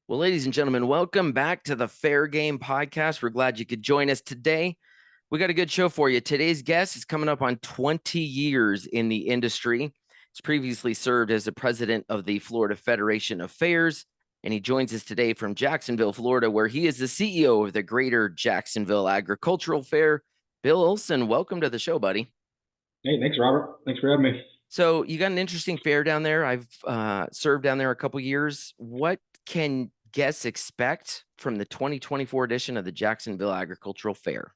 Well, ladies and gentlemen, welcome back to the Fair Game Podcast. We're glad you could join us today. We got a good show for you. Today's guest is coming up on 20 years in the industry. He's previously served as the president of the Florida Federation of Fairs, and he joins us today from Jacksonville, Florida, where he is the CEO of the Greater Jacksonville Agricultural Fair. Bill Olson, welcome to the show, buddy. Hey, thanks, Robert. Thanks for having me. So you got an interesting fair down there. I've served down there a couple years. What can guests expect from the 2024 edition of the Jacksonville Agricultural Fair?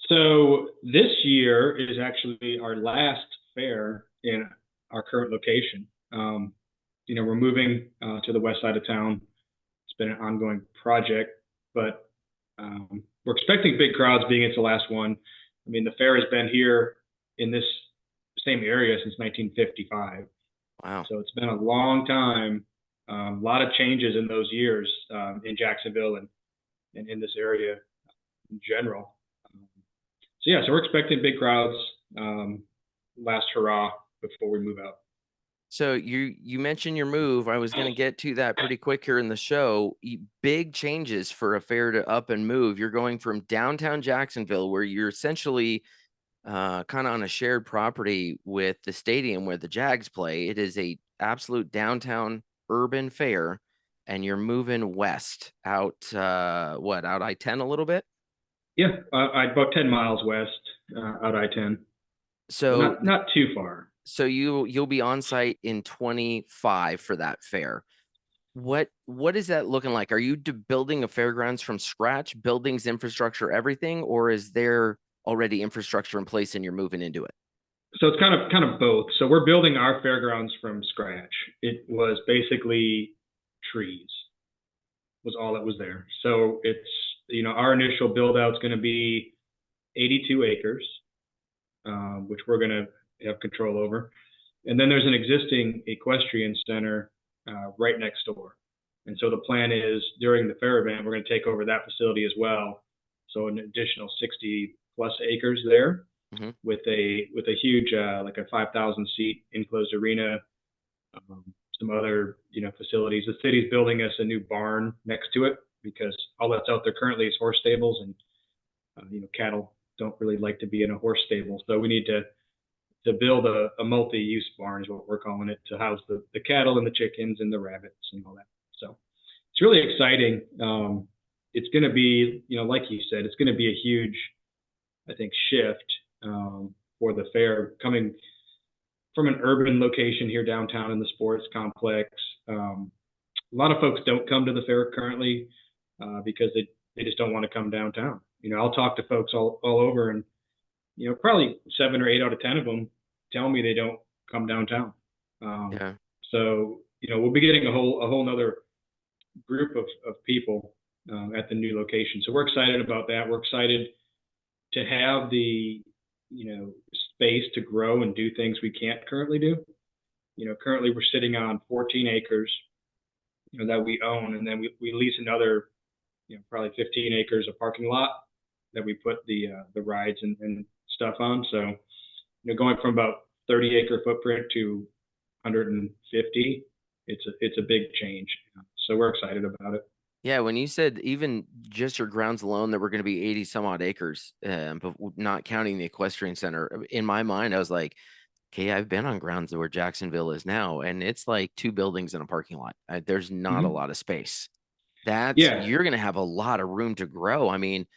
So this year is actually our last fair in our current location. We're moving to the west side of town. It's been an ongoing project, but we're expecting big crowds being it's the last one. I mean, the fair has been here in this same area since 1955. Wow. So it's been a long time. A lot of changes in those years in Jacksonville and in this area in general. So we're expecting big crowds. Last hurrah before we move out. So you mentioned your move. I was going to get to that pretty quick here in the show. Big changes for a fair to up and move. You're going from downtown Jacksonville, where you're essentially kind of on a shared property with the stadium where the Jags play. It is a absolute downtown urban fair, and you're moving west out out I-10 a little bit. Yeah, about 10 miles west, out I-10. So not too far. So you'll be on site in 25 for that fair. What is that looking like? Are you building a fairgrounds from scratch, buildings, infrastructure, everything, or is there already infrastructure in place and you're moving into it? So it's kind of both. So we're building our fairgrounds from scratch. It was basically trees was all that was there. So it's our initial build out is going to be 82 acres, which we're going to have control over. And then there's an existing equestrian center right next door. And so the plan is during the fair event, we're going to take over that facility as well. So an additional 60 plus acres there with a huge, like a 5,000 seat enclosed arena, some other, facilities. The city's building us a new barn next to it because all that's out there currently is horse stables and, cattle don't really like to be in a horse stable. So we need to build a multi-use barn is what we're calling it, to house the cattle and the chickens and the rabbits and all that. So it's really exciting. It's going to be, like you said, it's going to be a huge, I think, shift for the fair coming from an urban location here downtown in the sports complex. A lot of folks don't come to the fair currently because they just don't want to come downtown. I'll talk to folks all over, and probably 7 or 8 out of 10 of them tell me they don't come downtown. Yeah. So we'll be getting a whole nother group of people at the new location. So we're excited about that. We're excited to have the space to grow and do things we can't currently do. Currently we're sitting on 14 acres that we own, and then we lease another probably 15 acres of parking lot that we put the rides and stuff on. So going from about 30 acre footprint to 150, it's a big change. So we're excited about it. Yeah, when you said even just your grounds alone that were going to be 80 some odd acres, but not counting the equestrian center, in my mind, I was like, okay, I've been on grounds where Jacksonville is now, and it's like 2 buildings and a parking lot. There's not a lot of space. You're going to have a lot of room to grow. I mean,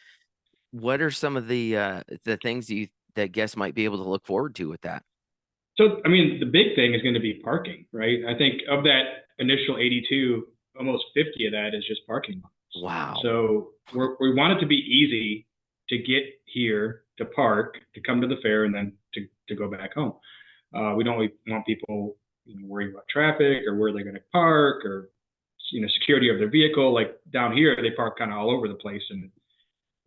what are some of the things that guests might be able to look forward to with that? So, I mean, the big thing is going to be parking, right? I think of that initial 82, almost 50 of that is just parking lots. Wow. So we want it to be easy to get here, to park, to come to the fair, and then to go back home. We don't want people worrying about traffic or where they're going to park or security of their vehicle. Like down here, they park kind of all over the place, and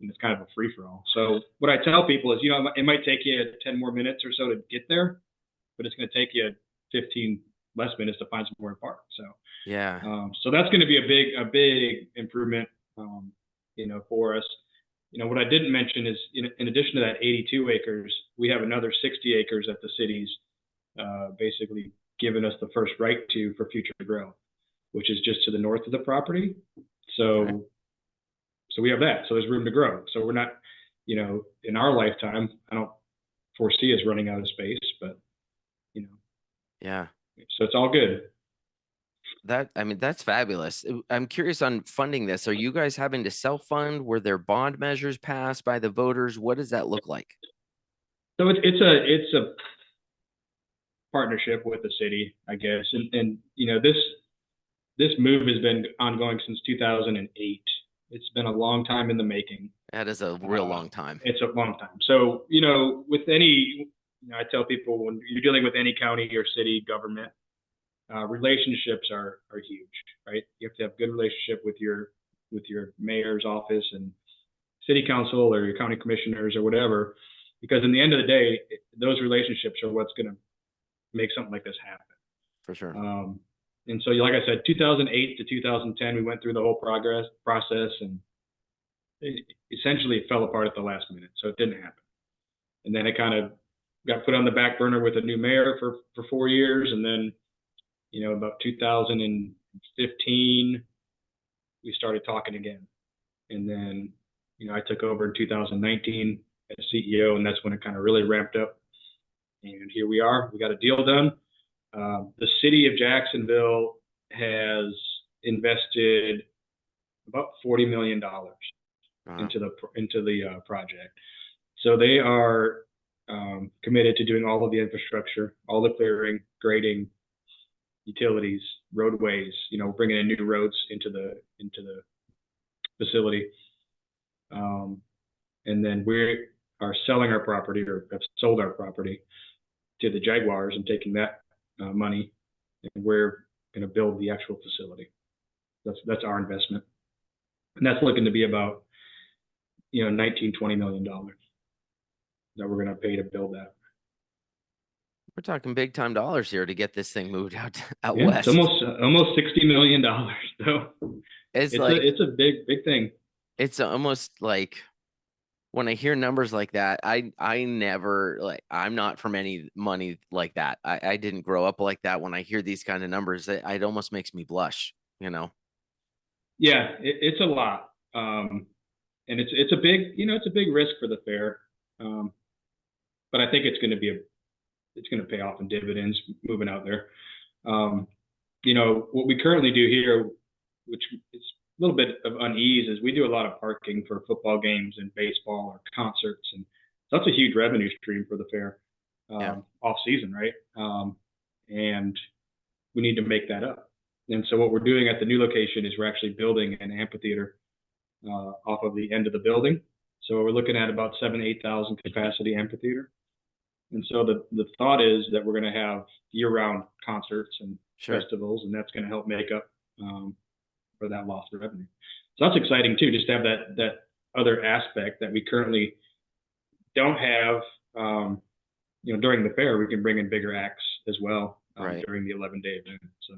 it's kind of a free for all. So what I tell people is, it might take you 10 more minutes or so to get there, but it's going to take you 15 less minutes to find somewhere to park. So yeah. So that's going to be a big improvement, for us. What I didn't mention is, in addition to that 82 acres, we have another 60 acres that the city's basically given us the first right to for future growth, which is just to the north of the property. Okay. So we have that. So there's room to grow. So we're not, in our lifetime, I don't foresee us running out of space, but you know, Yeah. so it's all good. I mean, that's fabulous. I'm curious on funding this. Are you guys having to self-fund? Were there bond measures passed by the voters? What does that look like? So it's a partnership with the city, I guess, and this move has been ongoing since 2008. It's been a long time in the making. That is a real long time. It's a long time. So, with any, I tell people when you're dealing with any county or city government, relationships are huge, right? You have to have good relationship with your mayor's office and city council or your county commissioners or whatever, because in the end of the day, those relationships are what's going to make something like this happen. For sure. And so, like I said, 2008 to 2010, we went through the whole process, and essentially it fell apart at the last minute, so it didn't happen. And then it kind of got put on the back burner with a new mayor for 4 years, and then about 2015 we started talking again, and then I took over in 2019 as CEO, and that's when it kind of really ramped up. And here we are. We got a deal done. The city of Jacksonville has invested about $40 million into the project. So they are committed to doing all of the infrastructure, all the clearing, grading, utilities, roadways. Bringing in new roads into the facility, and then we are selling our property, or have sold our property to the Jaguars and taking that money, and we're going to build the actual facility. That's our investment, and that's looking to be about 19-20 million dollars that we're going to pay to build that. We're talking big time dollars here to get this thing moved out Yeah, west. it's almost $60 million. So it's a big thing. It's almost like when I hear numbers like that, I never I'm not from any money like that. I didn't grow up like that. When I hear these kind of numbers, it almost makes me blush, Yeah, it's a lot. And it's a big risk for the fair. But I think it's going to pay off in dividends moving out there. What we currently do here, which is a little bit of unease, is we do a lot of parking for football games and baseball or concerts, and that's a huge revenue stream for the fair, off season, right? And we need to make that up. And so what we're doing at the new location is we're actually building an amphitheater off of the end of the building. So we're looking at about 8,000 capacity amphitheater. And so the thought is that we're going to have year-round concerts and festivals, and that's going to help make up for that loss of revenue. So that's exciting too, just to have that other aspect that we currently don't have. During the fair, we can bring in bigger acts as well during the 11-day event. So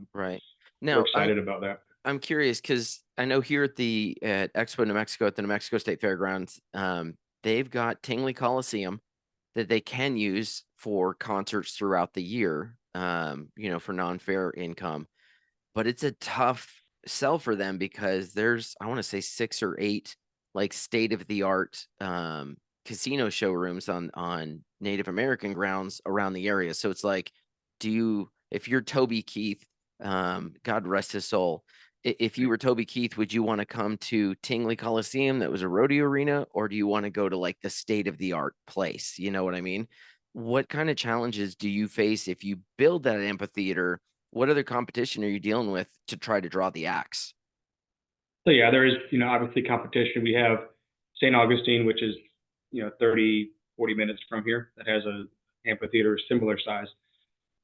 now we're excited about that. I'm curious because I know here at Expo New Mexico at the New Mexico State Fairgrounds, they've got Tingley Coliseum that they can use for concerts throughout the year, for non-fair income. But it's a tough sell for them because there's, I want to say 6 or 8 like state-of-the-art casino showrooms on Native American grounds around the area. So it's like, if you're Toby Keith, God rest his soul, if you were Toby Keith, would you want to come to Tingley Coliseum that was a rodeo arena, or do you want to go to like the state-of-the-art place? You know what I mean? What kind of challenges do you face if you build that amphitheater? What other competition are you dealing with to try to draw the acts? So yeah, there is, obviously competition. We have St. Augustine, which is, 30, 40 minutes from here, that has a amphitheater similar size.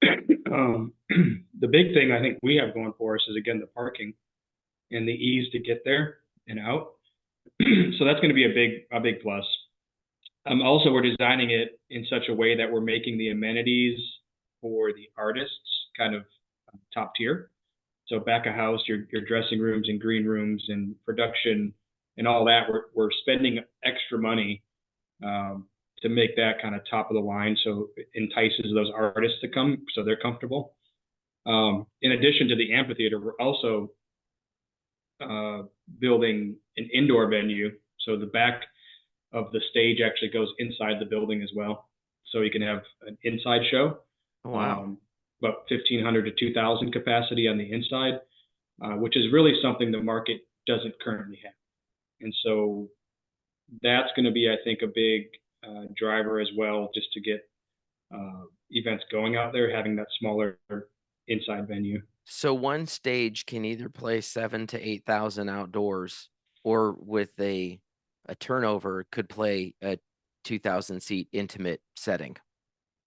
The big thing I think we have going for us is, again, the parking and the ease to get there and out. So that's going to be a big plus. Also, we're designing it in such a way that we're making the amenities for the artists kind of top tier. So back of house, your dressing rooms and green rooms and production and all that, we're spending extra money to make that kind of top of the line, so it entices those artists to come, so they're comfortable. In addition to the amphitheater, we're also uh, building an indoor venue. So the back of the stage actually goes inside the building as well. So you can have an inside show, Oh, wow. um, about 1,500 to 2,000 capacity on the inside, which is really something the market doesn't currently have. And so that's going to be, I think, a big driver as well, just to get events going out there, having that smaller inside venue. So one stage can either play 7 to 8,000 outdoors, or with a turnover could play a 2,000 seat intimate setting.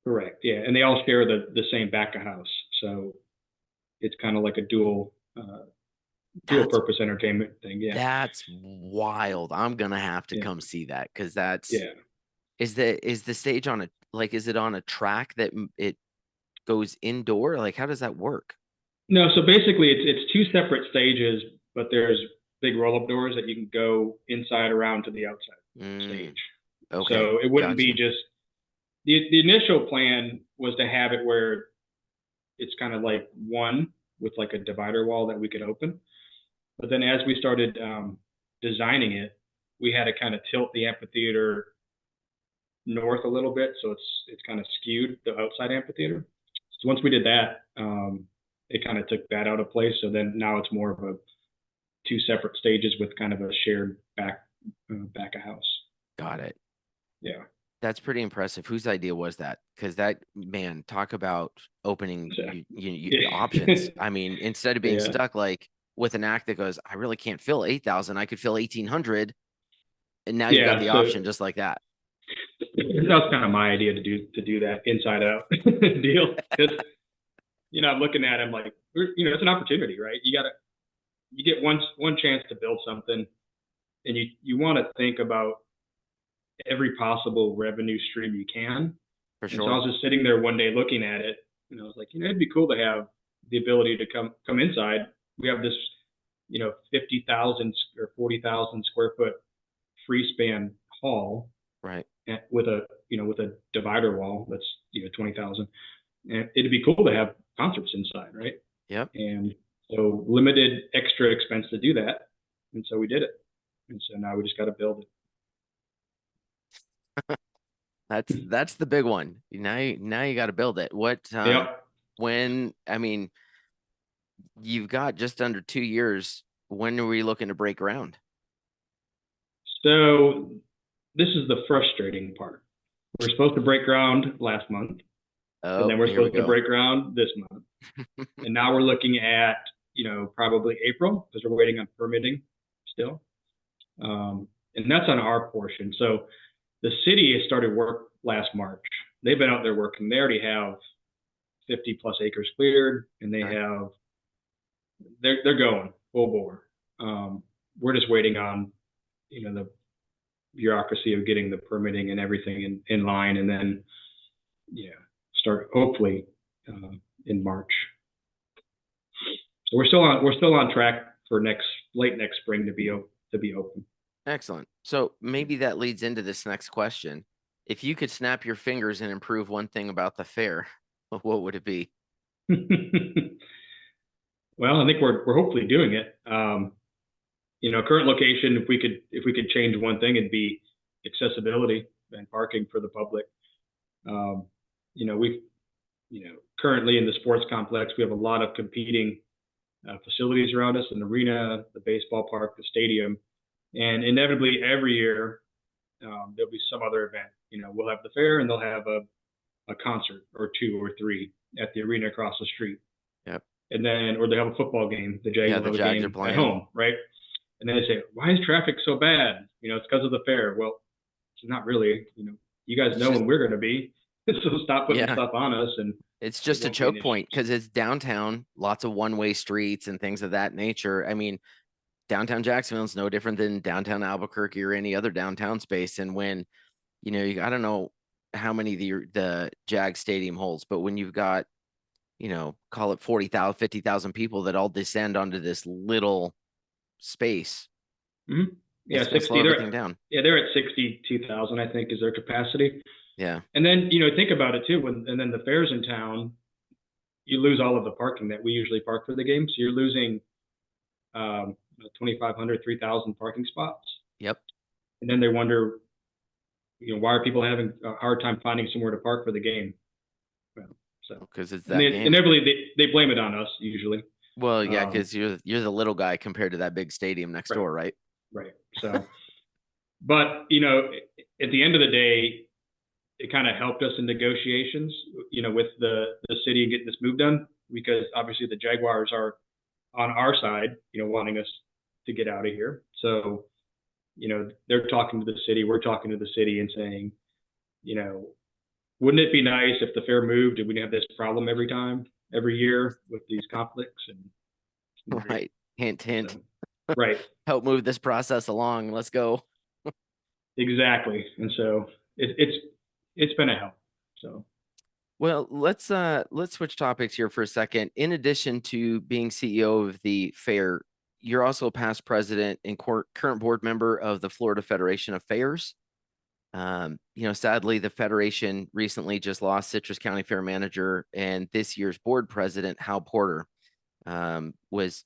Correct. Yeah, and they all share the same back of house, so it's kind of like a dual That's purpose entertainment thing. Yeah, that's wild. I'm gonna have to yeah, come see that, because that's yeah. is the stage on a, like, is it on a track that it goes indoor? Like, how does that work? No, so basically it's two separate stages, but there's big roll up doors that you can go inside around to the outside Mm, stage. okay, So it wouldn't got be you. just the initial plan was to have it where it's kind of like one with like a divider wall that we could open. But then as we started designing it, we had to kind of tilt the amphitheater north a little bit, so it's kind of skewed the outside amphitheater. So once we did that, it kind of took that out of place. So then now it's more of a two separate stages with kind of a shared back of house. Got it. Yeah. That's pretty impressive. Whose idea was that? Because that, man, talk about opening So, options. yeah. I mean, instead of being Yeah. stuck like with an act that goes, I really can't fill 8,000, I could fill 1,800, and now you've got Yeah. the So option just like that. that was kind of my idea to do that inside out deal. Because I'm looking at him like, it's an opportunity, right? You get one chance to build something, and you want to think about every possible revenue stream you can. For And so I sure. was just sitting there one day looking at it, and I was like, it'd be cool to have the ability to come inside. We have this, 50,000 or 40,000 square foot free span hall Right. with a divider wall that's 20,000, and it'd be cool to have concerts inside, right? Yep. And so limited extra expense to do that, and so we did it, and so now we just got to build it. That's the big one. Now you got to build it. What Yep. when, I mean, you've got just under 2 years. When are we looking to break ground? So this is the frustrating part. We're supposed to break ground last month, and Oh, then we're here we supposed to go. break ground this month. And now we're looking at, probably April, because we're waiting on permitting still. And that's on our portion. So the city has started work last March. They've been out there working. They already have 50 plus acres cleared, and Okay. they're going full bore. We're just waiting on, the bureaucracy of getting the permitting and everything in line, and then start hopefully in March. So we're still on track for late next spring to be open. Excellent. So maybe that leads into this next question. If you could snap your fingers and improve one thing about the fair, what would it be? Well, I think we're hopefully doing it. Current location, if we could change one thing, it'd be accessibility and parking for the public. We've currently in the sports complex, we have a lot of competing facilities around us, an arena, the baseball park, the stadium, and inevitably every year there'll be some other event. We'll have the fair, and they'll have a concert or two or three at the arena across the street. Yep. And then, or they have a football game. The Jags Yeah, will the have a Jags are game at playing. home, right? And then they say, "Why is traffic so bad?" It's because of the fair. Well, it's not really. You guys It's know just, when we're going to be, so stop putting yeah, stuff on us, and it's it just a won't be an choke issue. point because it's downtown, lots of one-way streets and things of that nature. I mean, downtown Jacksonville is no different than downtown Albuquerque or any other downtown space. And when, I don't know how many the Jag Stadium holds, but when you've got, call it 40,000, 50,000 people that all descend onto this little space, Mm-hmm. Yeah, it's going to slow 60. everything down. They're at 62,000, I think, is their capacity. Yeah. And then think about it too. And then the fair's in town. you lose all of the parking that we usually park for the game. So you're losing 2,500, 3,000 parking spots. Yep. And then they wonder, why are people having a hard time finding somewhere to park for the game? Well, so, Because it's and that then game. inevitably they blame it on us usually. Well, yeah, because you're the little guy compared to that big stadium next door, right? Right. So, but at the end of the day, it kind of helped us in negotiations, with the city and getting this move done, because obviously the Jaguars are on our side, wanting us to get out of here. So, they're talking to the city, we're talking to the city and saying, wouldn't it be nice if the fair moved and we didn't have this problem every year with these conflicts and Right. Hint, hint. so, right. Help move this process along. Let's go. Exactly. And so it's been a help. So Well, let's switch topics here for a second. In addition to being CEO of the fair, you're also a past president and current board member of the Florida Federation of Fairs. Sadly, the Federation recently just lost Citrus County Fair manager, and this year's board president, Hal Porter, was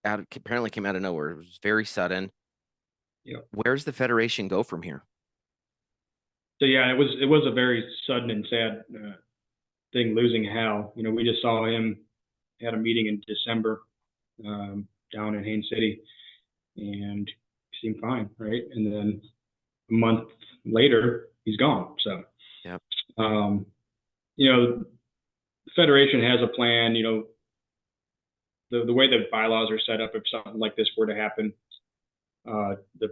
apparently came out of nowhere. It was very sudden. yeah. Where's the Federation go from here? So yeah, it was a very sudden and sad thing losing Hal. We just saw him at a meeting in December down in Haines City, and he seemed fine, right? And then a month later, he's gone. So, yeah, the Federation has a plan. The way the bylaws are set up, if something like this were to happen, the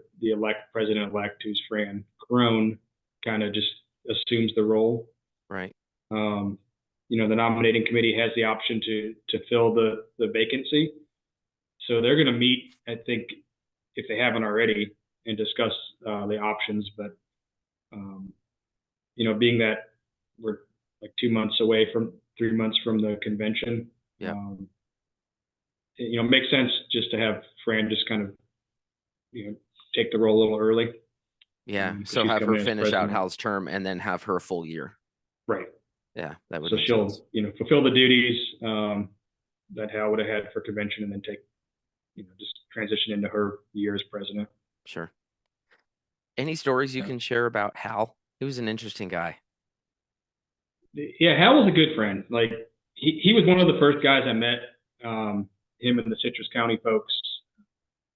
president-elect, who's Fran Crone, kind of just assumes the role. Right. The nominating committee has the option to fill the vacancy. So they're going to meet, I think, if they haven't already, and discuss the options. But, being that we're like 3 months from the convention, yeah, it makes sense just to have Fran just kind of, take the role a little early. Yeah. So have her finish out Hal's term and then have her a full year. Right. Yeah, that would. So make she'll, sense. fulfill the duties that Hal would have had for convention, and then take, just transition into her year as president. Sure. Any stories you can share about Hal? He was an interesting guy. Yeah, Hal was a good friend. Like he was one of the first guys I met. Him and the Citrus County folks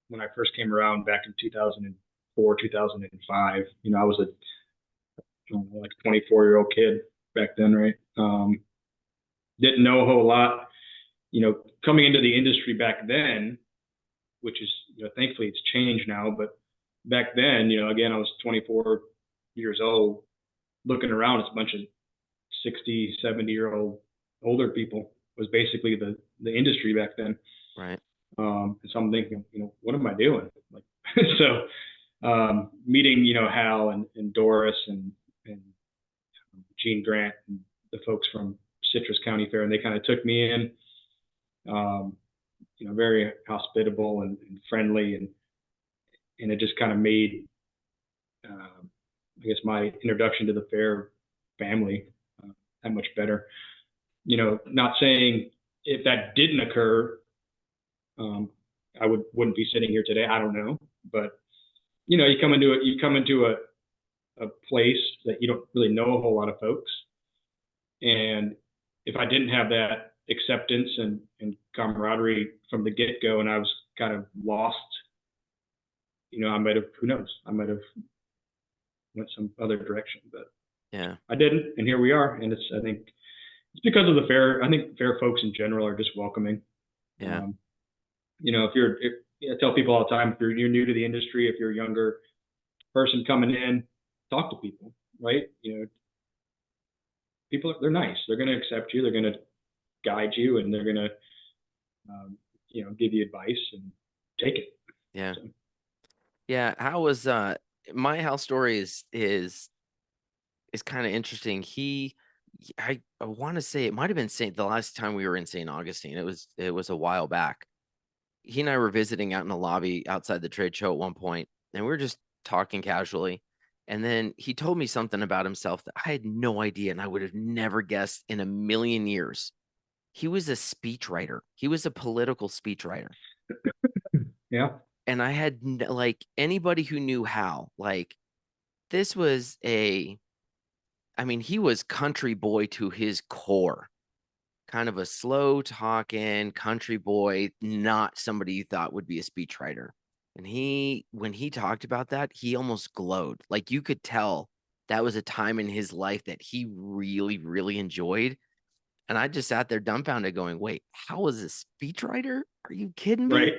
when I first came around back in 2004, 2005. I was like 24-year-old kid back then, right? Didn't know a whole lot. Coming into the industry back then, which is, thankfully it's changed now, but back then, again, I was 24 years old, looking around, it's a bunch of 60, 70-year-old older people was basically the industry back then. Right. And so I'm thinking, what am I doing? Like, so meeting, Hal and Doris and Gene Grant and the folks from Citrus County Fair, and they kind of took me in, very hospitable and friendly, and it just kind of made, I guess, my introduction to the fair family that much better. Not saying if that didn't occur, I wouldn't be sitting here today. I don't know, but you come into a place that you don't really know a whole lot of folks, and if I didn't have that acceptance and camaraderie from the get-go, and I was kind of lost, I might have, who knows, I might have went some other direction, but yeah, I didn't, and here we are. And I think it's because of the fair. I think fair folks in general are just welcoming. Yeah. I tell people all the time, if you're new to the industry, if you're a younger person coming in, talk to people, right? People, they're nice. They're going to accept you. They're going to guide you, and they're going to, give you advice and take it. Yeah. So. Yeah. How was, my Hal story is kind of interesting. I want to say it might've been the last time we were in St. Augustine. It was a while back. He and I were visiting out in the lobby outside the trade show at one point, and we were just talking casually. And then he told me something about himself that I had no idea, and I would have never guessed in a million years. he was a speechwriter. He was a political speechwriter. Yeah. And I had like anybody who knew how, like this was I mean, he was country boy to his core, kind of a slow talking country boy, not somebody you thought would be a speechwriter. And when he talked about that, he almost glowed. Like you could tell that was a time in his life that he really, really enjoyed. And I just sat there dumbfounded going, wait, how was a speechwriter? Are you kidding me? Right.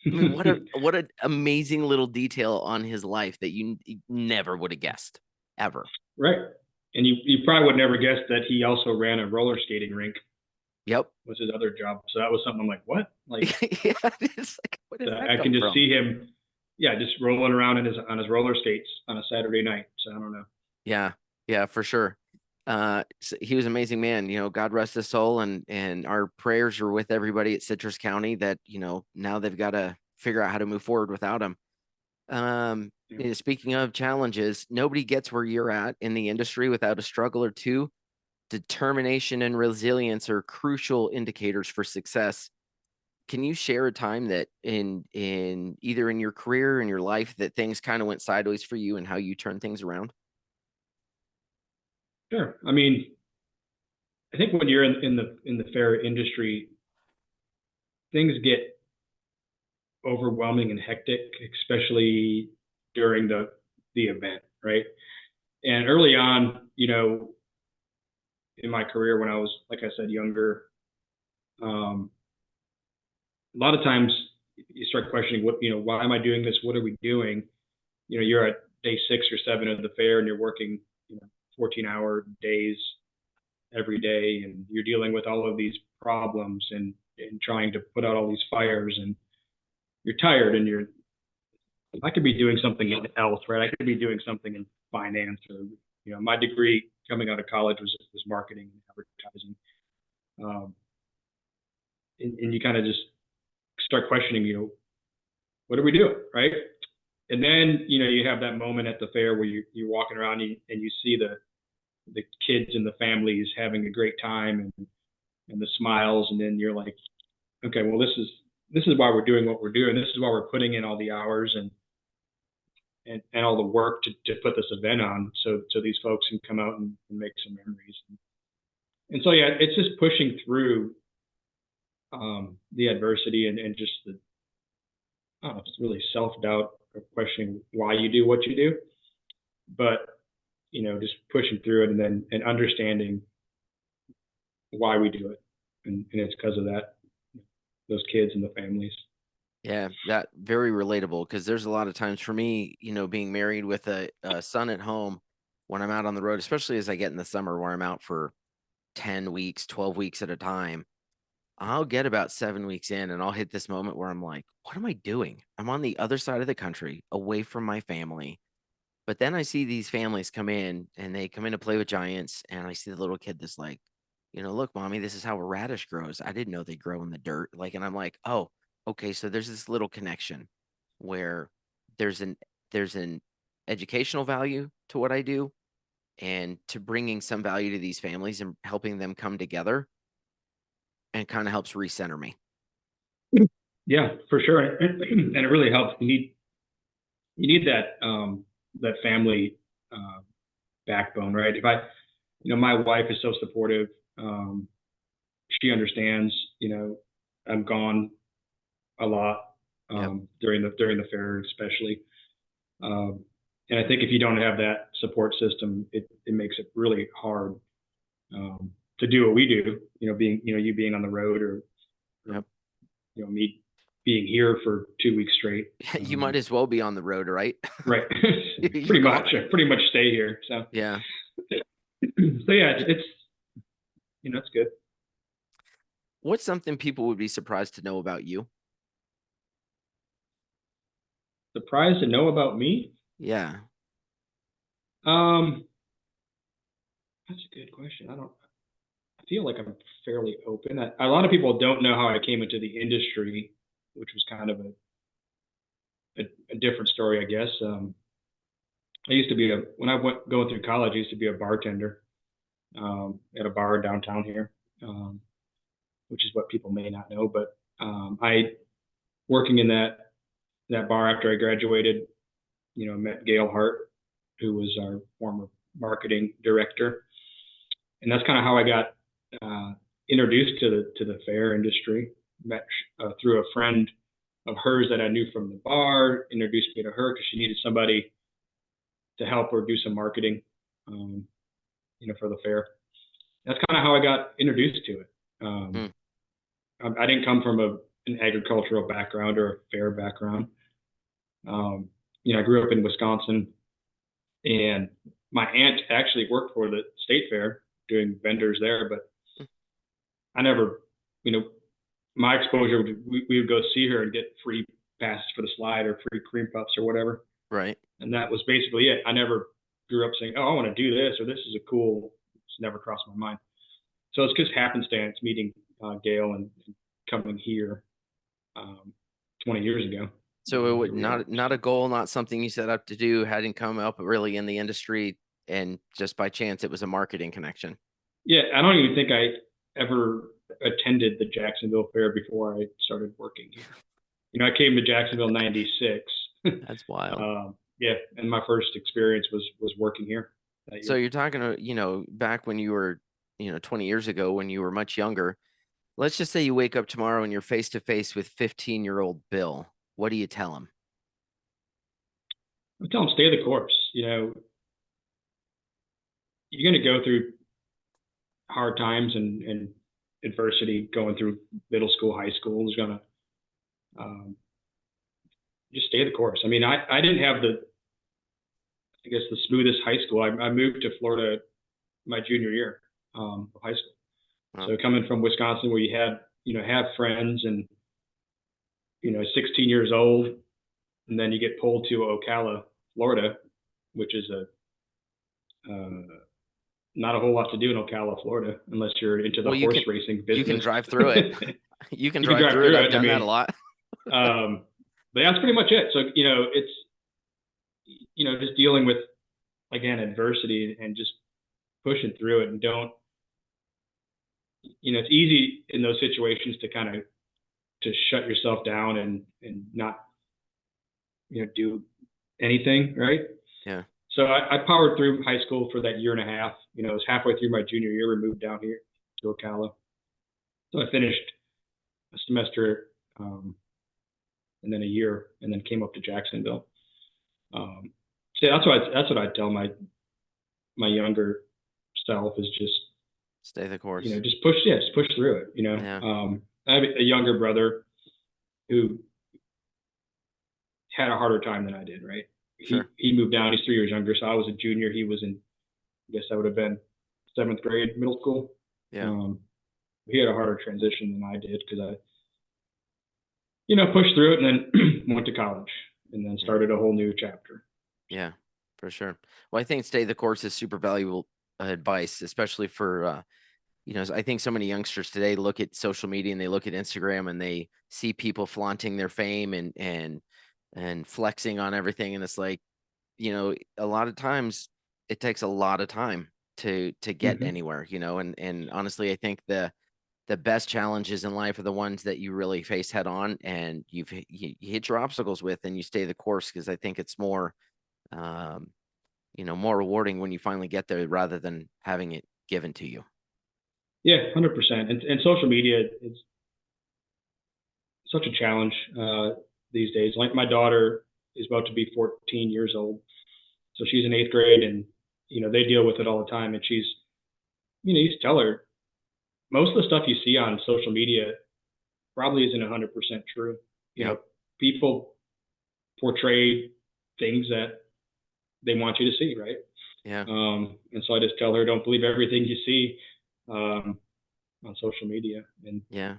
I mean, what an amazing little detail on his life that you never would have guessed ever. Right. And you probably would never guess that he also ran a roller skating rink, Yep. was his other job. So that was something I'm like, what? Like, Yeah, it's like, where did that I can come just from? see him, yeah, just rolling around on his roller skates on a Saturday night. So I don't know. Yeah, yeah, for sure. He was an amazing man. You know, God rest his soul, and our prayers are with everybody at Citrus County that now they've got to figure out how to move forward without him. Yeah. Speaking of challenges, nobody gets where you're at in the industry without a struggle or two. Determination and resilience are crucial indicators for success. Can you share a time that in either in your career or in your life that things kind of went sideways for you and how you turned things around? Sure. I mean, I think when you're in the fair industry, things get overwhelming and hectic, especially during the event, right? And early on, in my career when I was, like I said, younger, um, a lot of times you start questioning why am I doing this? What are we doing? You're at day 6 or 7 of the fair and you're working, 14-hour days every day, and you're dealing with all of these problems and trying to put out all these fires, and you're tired, and I could be doing something else, right? I could be doing something in finance, or my degree coming out of college was marketing and advertising. And you kind of just start questioning, what are we doing, right? And then you have that moment at the fair where you're walking around and you see the kids and the families having a great time, and the smiles, and then you're like, okay, well, this is why we're doing what we're doing. This is why we're putting in all the hours and all the work to put this event on, so these folks can come out and make some memories. And so yeah, it's just pushing through the adversity, and just I don't know if it's really self-doubt or questioning why you do what you do, but just pushing through it, and understanding why we do it, and it's because of those kids and the families. Yeah, that very relatable because there's a lot of times for me, being married with a son at home when I'm out on the road, especially as I get in the summer where I'm out for 10 weeks, 12 weeks at a time. I'll get about 7 weeks in and I'll hit this moment where I'm like, what am I doing? I'm on the other side of the country, away from my family. But then I see these families come in and they come in to play with giants, and I see the little kid that's like, look, mommy, this is how a radish grows. I didn't know they grow in the dirt. Like, and I'm like, oh, okay. So there's this little connection where there's an there's an educational value to what I do, and to bringing some value to these families and helping them come together, and kind of helps recenter me. Yeah, for sure, and it really helps. You need that family backbone, right? If my wife is so supportive. She understands. I'm gone a lot Yep. during the fair, especially. Um, and I think if you don't have that support system, it makes it really hard to do what we do. Being you being on the road, or Yep. me being here for 2 weeks straight. You might as well be on the road, right? Right. You're Pretty gone. much. I pretty much stay here. So Yeah. so yeah, it's good. What's something people would be surprised to know about you? Surprised to know about me? Yeah. Um, that's a good question. I feel like I'm fairly open. A lot of people don't know how I came into the industry, which was kind of a different story, I guess. I used to be when I went going through college, I used to be a bartender at a bar downtown here. Um, which is what people may not know. But I working in that bar after I graduated, met Gail Hart, who was our former marketing director, and that's kind of how I got introduced to the fair industry. Met through a friend of hers that I knew from the bar, introduced me to her because she needed somebody to help her do some marketing, for the fair. That's kind of how I got introduced to it. Hmm. I didn't come from an agricultural background or a fair background. I grew up in Wisconsin, and my aunt actually worked for the state fair doing vendors there, but I never, my exposure, we would go see her and get free passes for the slide or free cream puffs or whatever. Right. And that was basically it. I never grew up saying, oh, I want to do this or this is a cool, it's never crossed my mind. So it's just happenstance meeting Gail and coming here 20 years ago. So it would not a goal, not something you set up to do, hadn't come up really in the industry, and just by chance it was a marketing connection. Yeah, I don't even think I ever attended the Jacksonville Fair before I started working here. I came to Jacksonville '96. That's wild. Yeah, and my first experience was working here that year. So you're talking to, back when you were, 20 years ago when you were much younger. Let's just say you wake up tomorrow and you're face to face with 15-year-old Bill. What do you tell him? I tell them stay the course. You're going to go through hard times and adversity going through middle school, high school. Is going to just stay the course. I mean, I didn't have the smoothest high school. I moved to Florida my junior year of high school. Wow. So coming from Wisconsin, where you have friends and 16 years old, and then you get pulled to Ocala, Florida, which is not a whole lot to do in Ocala, Florida, unless you're into the horse racing business. You can drive through it. You can drive through it. I've done that a lot. But that's pretty much it. So, it's, just dealing with, again, adversity and just pushing through it, and don't, it's easy in those situations to kind of to shut yourself down and not, do anything, right? Yeah. So I powered through high school for that year and a half. It was halfway through my junior year. We moved down here to Ocala. So I finished a semester and then a year, and then came up to Jacksonville. So that's what I tell my younger self is just stay the course. Just push through it. Yeah. I have a younger brother who had a harder time than I did, right? Sure. He moved down. He's 3 years younger. So I was a junior. He was in, I guess I would have been 7th grade, middle school. Yeah. He had a harder transition than I did because I, pushed through it and then went to college and then started a whole new chapter. Yeah, for sure. Well, I think stay the course is super valuable advice, especially for, I think so many youngsters today look at social media and they look at Instagram and they see people flaunting their fame and flexing on everything. And it's like, a lot of times it takes a lot of time to get anywhere, and honestly, I think the best challenges in life are the ones that you really face head on and you hit your obstacles with and you stay the course, because I think it's more, more rewarding when you finally get there rather than having it given to you. Yeah, 100%. And social media is such a challenge these days. Like my daughter is about to be 14 years old. So she's in 8th grade and, they deal with it all the time. And she's, you just tell her most of the stuff you see on social media probably isn't 100% true. People portray things that they want you to see, right? Yeah. And so I just tell her, don't believe everything you see on social media. And yeah,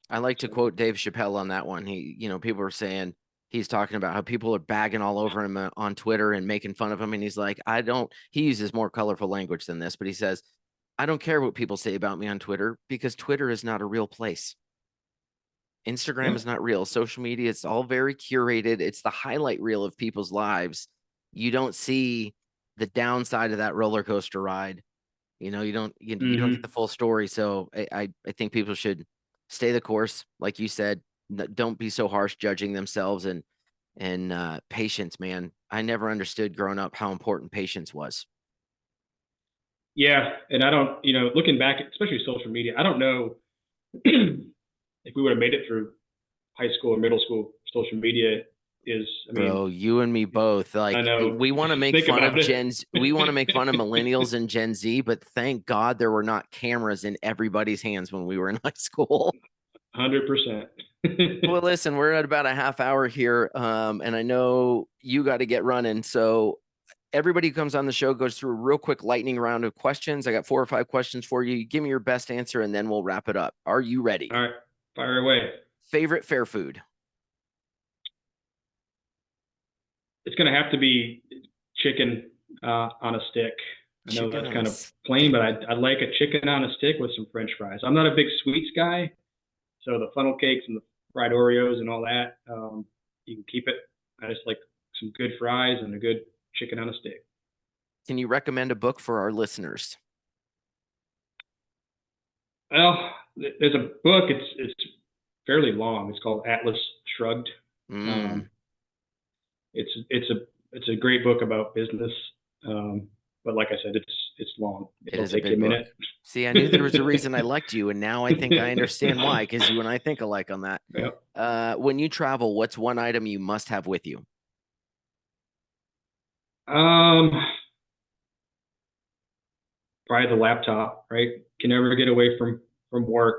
I like to quote Dave Chappelle on that one. He, people are saying he's talking about how people are bagging all over him on Twitter and making fun of him. And he's like, he uses more colorful language than this, but he says, I don't care what people say about me on Twitter because Twitter is not a real place. Instagram is not real. Social media, it's all very curated. It's the highlight reel of people's lives. You don't see the downside of that roller coaster ride. You don't get the full story. So I think people should stay the course, like you said. Don't be so harsh judging themselves, and patience, man. I never understood growing up how important patience was. Yeah, and I don't, looking back, especially social media, I don't know if we would have made it through high school or middle school. Social media is, I mean, Bro, you and me both. I Like know. we want to make Think fun of about it. we want to make fun of millennials and Gen Z, but thank God there were not cameras in everybody's hands when we were in high school. 100%. Well, listen, we're at about a half hour here, and I know you got to get running. So everybody who comes on the show goes through a real quick lightning round of questions. I got 4 or 5 questions for you. Give me your best answer, and then we'll wrap it up. Are you All ready? right, fire away. Favorite fair food? It's going to have to be chicken on a stick. I know Chicken that's on a kind of plain, stick. but I like a chicken on a stick with some French fries. I'm not a big sweets guy, so the funnel cakes and the fried Oreos and all that, you can keep it. I just like some good fries and a good chicken on a stick. Can you recommend a book for our listeners? Well, there's a book. It's fairly long. It's called Atlas Shrugged. Mm, Um, it's a great book about business. But like I said, it's long. it It'll is a take you big a book. minute. See, I knew there was a reason I liked you, and now I think I understand why, because you and I think alike on that. Yep. When you travel, what's one item you must have with you? Um, Probably the laptop, right? Can never get away from work.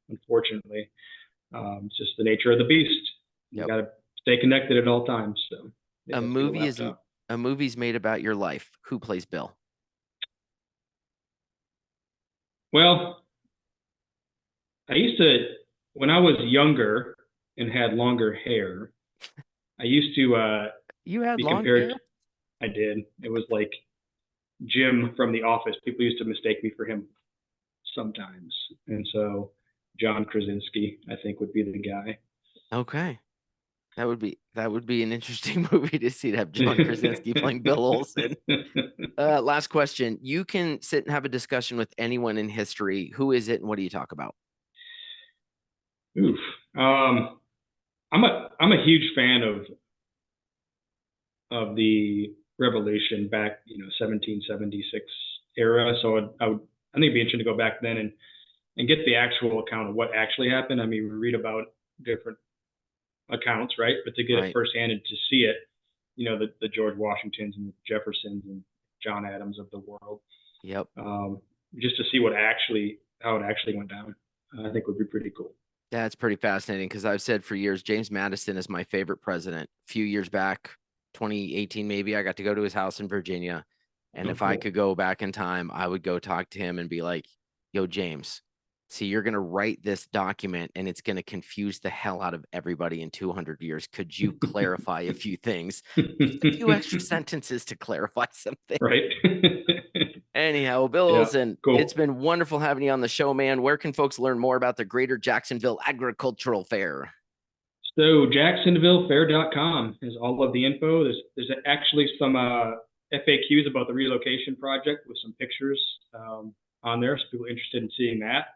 Unfortunately, it's just the nature of the beast. You Yep. got to stay connected at all times. So it A has to be the movie is laptop. a movie's made about your life. Who plays Bill? Well, I used to when I was younger and had longer hair. I used to You had be long compared. hair? I did. It was like Jim from The Office. People used to mistake me for him sometimes, and so John Krasinski, I think, would be the guy. Okay. That would be an interesting movie to see, to have John Krasinski playing Bill Olson. Last question. You can sit and have a discussion with anyone in history. Who is it and what do you talk about? Oof. I'm a huge fan of the Revolution back, 1776 era. So I think it'd be interesting to go back then and get the actual account of what actually happened. I mean, we read about different accounts, right? But to get it Right. firsthand and to see it, the George Washingtons and the Jeffersons and John Adams of the world, Yep. um, just to see how it actually went down, I think would be pretty cool. That's pretty fascinating because I've said for years, James Madison is my favorite president. A few years back, 2018 maybe, I got to go to his house in Virginia. And Oh, if I cool. could go back in time, I would go talk to him and be like, yo, James, see, you're going to write this document and it's going to confuse the hell out of everybody in 200 years. Could you clarify a few things? Just a few extra sentences to clarify something. Right. Anyhow, Bill Yeah, Olson, it's cool. been wonderful having you on the show, man. Where can folks learn more about the Greater Jacksonville Agricultural Fair? So jacksonvillefair.com is all of the info. There's actually some FAQs about the relocation project with some pictures on there. So people interested in seeing that,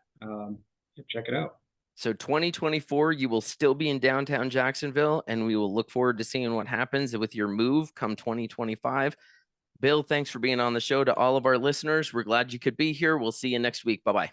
check it out. So 2024, you will still be in downtown Jacksonville, and we will look forward to seeing what happens with your move come 2025. Bill, thanks for being on the show. To all of our listeners, we're glad you could be here. We'll see you next week. Bye-bye.